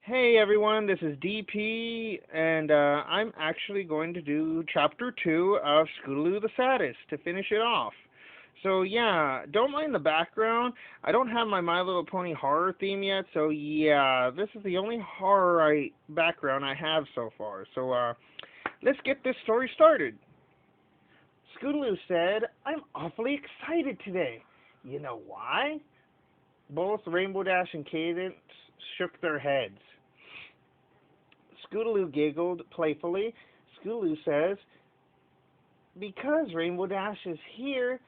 Hey everyone, this is DP, and I'm actually going to do Chapter 2 of Scootaloo the Sadist to finish it off. So yeah, don't mind the background. I don't have my My Little Pony horror theme yet, so yeah, this is the only background I have so far. So let's get this story started. Scootaloo said, "I'm awfully excited today. You know why?" Both Rainbow Dash and Cadence shook their heads. Scootaloo giggled playfully. Scootaloo says, "Because Rainbow Dash is here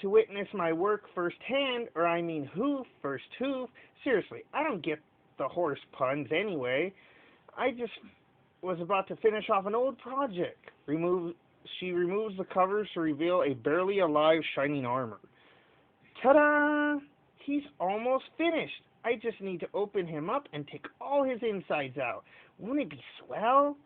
to witness my work firsthand, or I mean hoof, first hoof. Seriously, I don't get the horse puns anyway. I just was about to finish off an old project." She removes the covers to reveal a barely alive shining armor. Ta-da! He's almost finished. I just need to open him up and take all his insides out. Won't it be swell?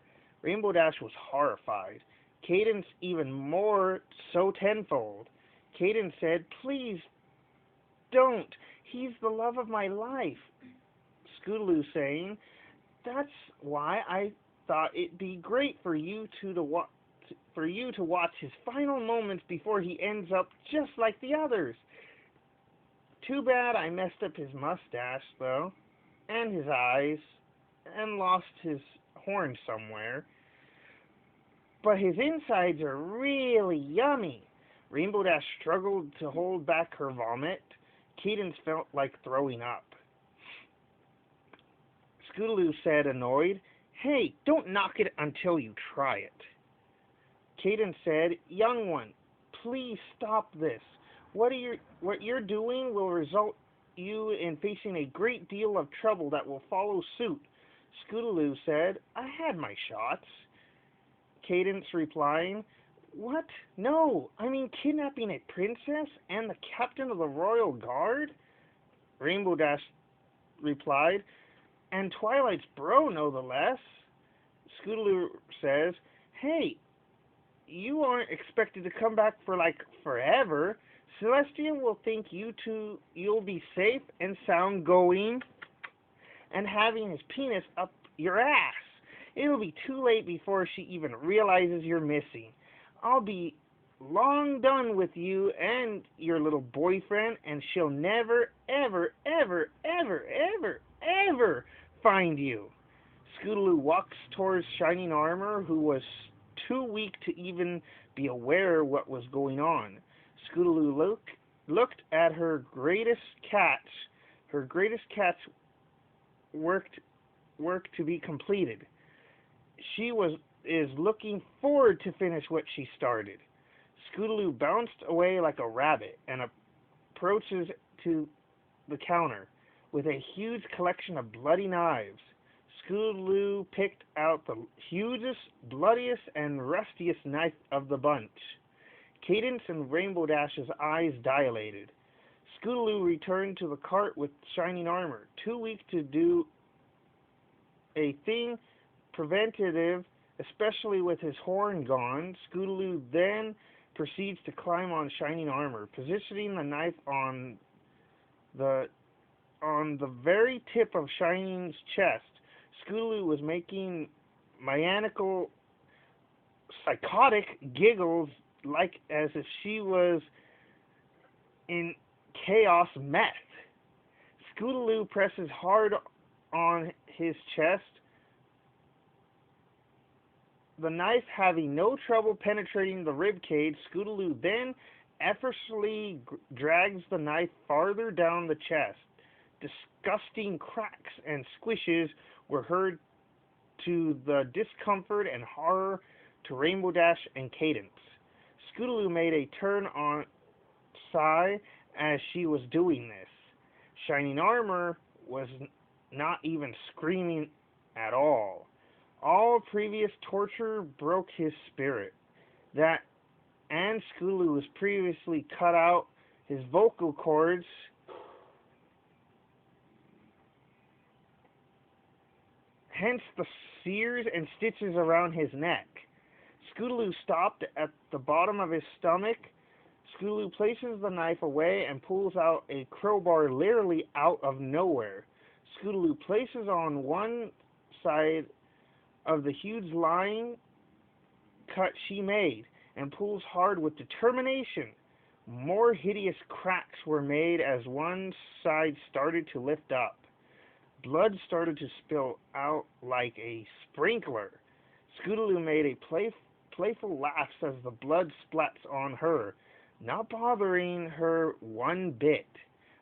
Rainbow Dash was horrified. Cadence even more, so tenfold. Cadence said, "Please don't. He's the love of my life." Scootaloo saying, "That's why I thought it'd be great for you to watch his final moments before he ends up just like the others. Too bad I messed up his mustache, though, and his eyes, and lost his horn somewhere. But his insides are really yummy." Rainbow Dash struggled to hold back her vomit. Cadence felt like throwing up. Scootaloo said, annoyed, "Hey, don't knock it until you try it." Cadence said, "Young one, please stop this. What you're doing will result you in facing a great deal of trouble that will follow suit." Scootaloo said, "I had my shots." Cadence replying, "What? No, I mean kidnapping a princess and the captain of the royal guard?" Rainbow Dash replied, "And Twilight's bro, no the less." Scootaloo says, "Hey, you aren't expected to come back for like forever. Celestia will think you'll be safe and sound going and having his penis up your ass. It'll be too late before she even realizes you're missing. I'll be long done with you and your little boyfriend, and she'll never, ever, ever, ever, ever, ever find you." Scootaloo walks towards Shining Armor, who was too weak to even be aware what was going on. Scootaloo looked at her greatest catch. Her greatest catch work to be completed. She is looking forward to finish what she started. Scootaloo bounced away like a rabbit and approaches to the counter with a huge collection of bloody knives. Scootaloo picked out the hugest, bloodiest, and rustiest knife of the bunch. Cadence and Rainbow Dash's eyes dilated. Scootaloo returned to the cart with Shining Armor, too weak to do a thing preventative, especially with his horn gone. Scootaloo then proceeds to climb on Shining Armor, positioning the knife on the very tip of Shining's chest. Scootaloo was making maniacal, psychotic giggles like as if she was in chaos meth. Scootaloo presses hard on his chest, the knife having no trouble penetrating the rib cage. Scootaloo then effortlessly drags the knife farther down the chest. Disgusting cracks and squishes were heard, to the discomfort and horror to Rainbow Dash and Cadence. Scootaloo made a turn on sigh as she was doing this. Shining Armor was not even screaming at all. All previous torture broke his spirit. And Scootaloo was previously cut out his vocal cords, hence the sears and stitches around his neck. Scootaloo stopped at the bottom of his stomach. Scootaloo places the knife away and pulls out a crowbar literally out of nowhere. Scootaloo places on one side of the huge line cut she made and pulls hard with determination. More hideous cracks were made as one side started to lift up. Blood started to spill out like a sprinkler. Scootaloo made a playful laugh as the blood splats on her, not bothering her one bit.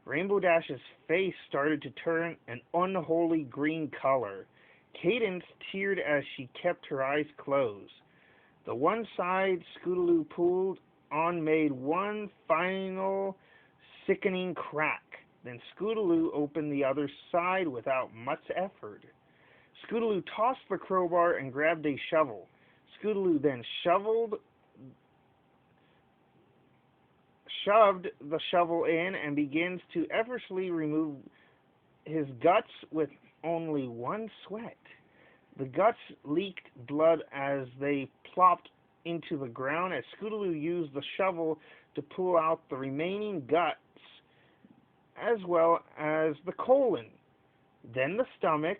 Rainbow Dash's face started to turn an unholy green color. Cadence teared as she kept her eyes closed. The one side Scootaloo pulled on made one final sickening crack. Then Scootaloo opened the other side without much effort. Scootaloo tossed the crowbar and grabbed a shovel. Scootaloo then shoved the shovel in and begins to effortlessly remove his guts with only one sweat. The guts leaked blood as they plopped into the ground as Scootaloo used the shovel to pull out the remaining guts as well as the colon, then the stomach,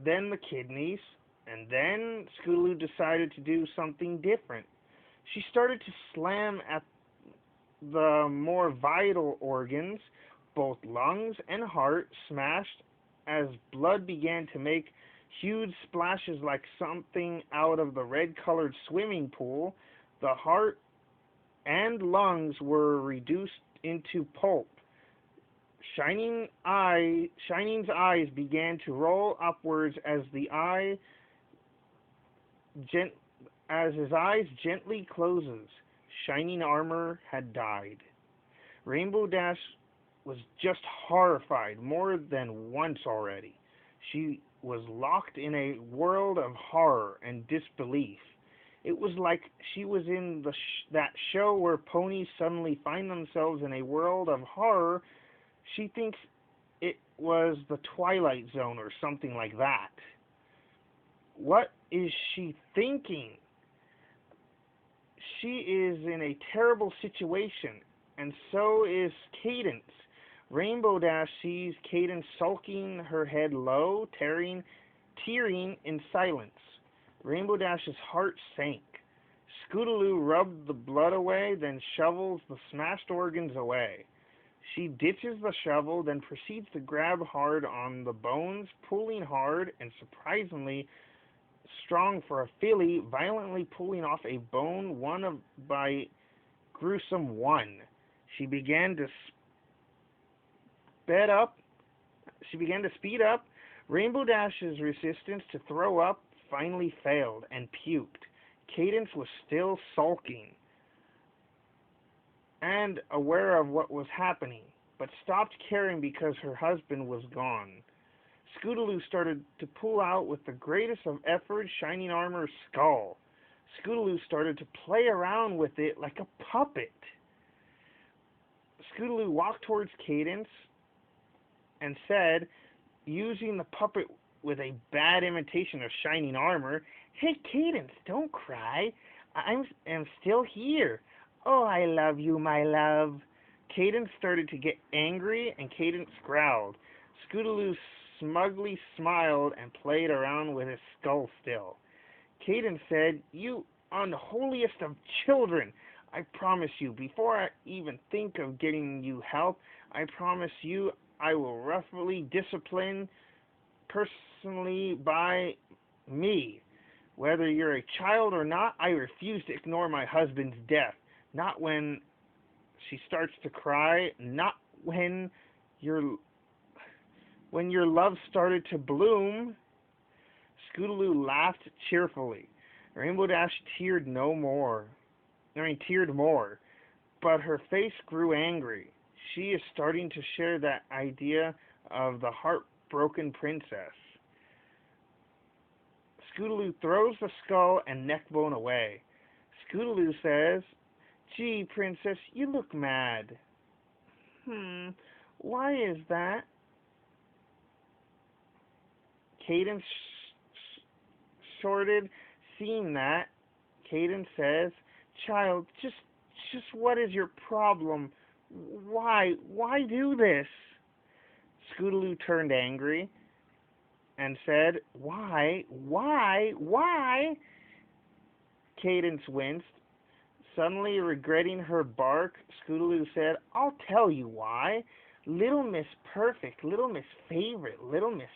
then the kidneys, and then Scootaloo decided to do something different. She started to slam at the more vital organs, both lungs and heart, smashed as blood began to make huge splashes like something out of the red-colored swimming pool. The heart and lungs were reduced into pulp. Shining's eyes began to roll upwards as his eyes gently closes. Shining Armor had died. Rainbow Dash was just horrified more than once already. She was locked in a world of horror and disbelief. It was like she was in that show where ponies suddenly find themselves in a world of horror. She thinks it was the Twilight Zone or something like that. What is she thinking? She is in a terrible situation, and so is Cadence. Rainbow Dash sees Cadence sulking, her head low, tearing in silence. Rainbow Dash's heart sank. Scootaloo rubbed the blood away, then shovels the smashed organs away. She ditches the shovel, then proceeds to grab hard on the bones, pulling hard and surprisingly strong for a filly, violently pulling off a bone by gruesome one. She began to speed up. Rainbow Dash's resistance to throw up finally failed and puked. Cadence was still sulking and aware of what was happening, but stopped caring because her husband was gone. Scootaloo started to pull out with the greatest of effort Shining Armor's skull. Scootaloo started to play around with it like a puppet. Scootaloo walked towards Cadence and said, using the puppet with a bad imitation of Shining Armor, "Hey, Cadence, don't cry. I am still here. Oh, I love you, my love." Cadence started to get angry, and Cadence growled. Scootaloo smugly smiled and played around with his skull still. Cadence said, "You unholiest of children, I promise you, before I even think of getting you help, I promise you I will roughly discipline personally by me. Whether you're a child or not, I refuse to ignore my husband's death. Not when she starts to cry, not when your love started to bloom." Scootaloo laughed cheerfully. Rainbow Dash teared more, but her face grew angry. She is starting to share that idea of the heartbroken princess. Scootaloo throws the skull and neck bone away. Scootaloo says, "Gee, princess, you look mad." Why is that?" Cadence shorted. Seeing that, Cadence says, "Child, just what is your problem? Why do this?" Scootaloo turned angry and said, "Why? Why? Why?" Cadence winced. Suddenly regretting her bark, Scootaloo said, "I'll tell you why. Little Miss Perfect, Little Miss Favorite, Little Miss,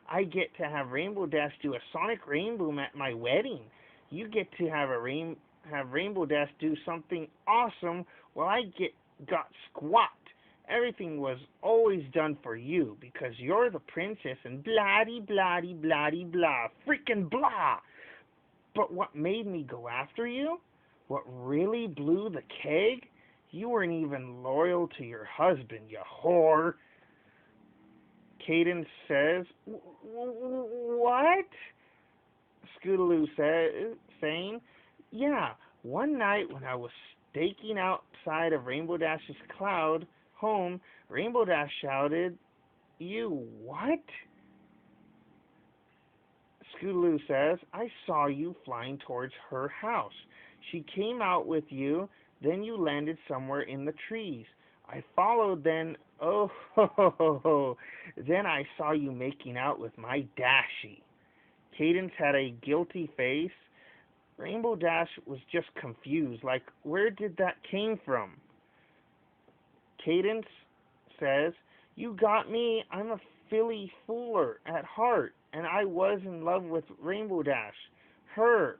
I get to have Rainbow Dash do a sonic rainboom at my wedding. You get to have Rainbow Dash do something awesome while got squat. Everything was always done for you because you're the princess and blah, freaking blah. But what made me go after you? What really blew the keg? You weren't even loyal to your husband, you whore." Cadence says, "What?" Scootaloo saying, "Yeah, one night when I was staking outside of Rainbow Dash's cloud home, Rainbow Dash shouted, 'You what?' Scootaloo says, 'I saw you flying towards her house. She came out with you, then you landed somewhere in the trees. I followed, then, oh, ho, ho, ho, ho. Then I saw you making out with my Dashie.'" Cadence had a guilty face. Rainbow Dash was just confused, like, where did that came from? Cadence says, "You got me. I'm a filly fooler at heart, and I was in love with Rainbow Dash. Her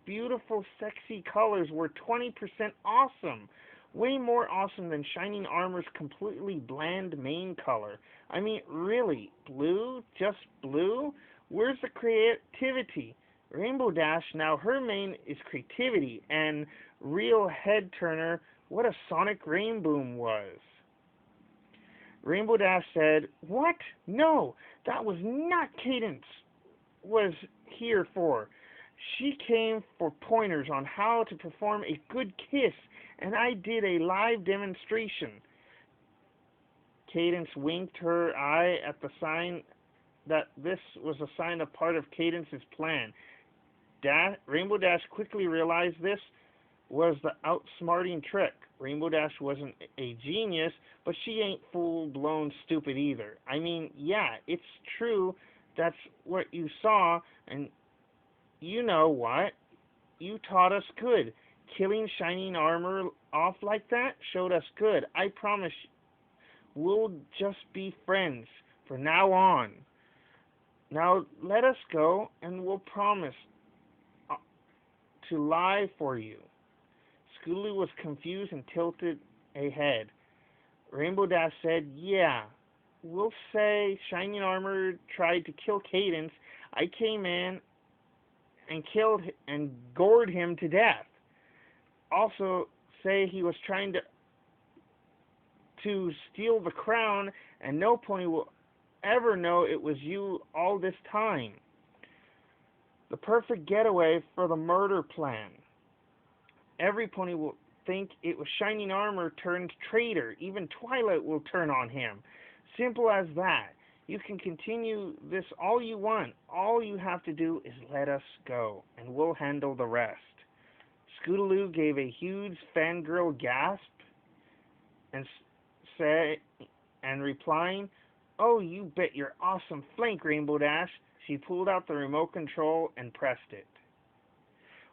beautiful, sexy colors were 20% awesome. Way more awesome than Shining Armor's completely bland main color. I mean, really, blue? Just blue? Where's the creativity? Rainbow Dash, now her main is creativity, and real head turner, what a sonic rainboom was." Rainbow Dash said, "What? No, that was not Cadence was here for. She came for pointers on how to perform a good kiss, and I did a live demonstration." Cadence winked her eye at the sign that this was a sign of part of Cadence's plan. Rainbow Dash quickly realized this was the outsmarting trick. Rainbow Dash wasn't a genius, but she ain't full-blown stupid either. I mean, yeah, it's true that's what you saw, and you know what? You taught us good. Killing Shining Armor off like that showed us good. I promise we'll just be friends from now on. Now let us go, and we'll promise to lie for you." Scootaloo was confused and tilted a head. Rainbow Dash said, "Yeah, we'll say Shining Armor tried to kill Cadence. I came in and killed and gored him to death. Also say he was trying to steal the crown, and no pony will ever know it was you all this time. The perfect getaway for the murder plan. Every pony will think it was Shining Armor turned traitor. Even Twilight will turn on him. Simple as that. You can continue this all you want. All you have to do is let us go, and we'll handle the rest." Scootaloo gave a huge fangirl gasp and replying, "Oh, you bet your awesome flank, Rainbow Dash." She pulled out the remote control and pressed it.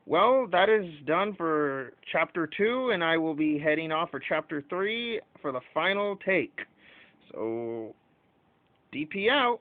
Well, that is done for Chapter 2, and I will be heading off for Chapter 3 for the final take. So, DP out.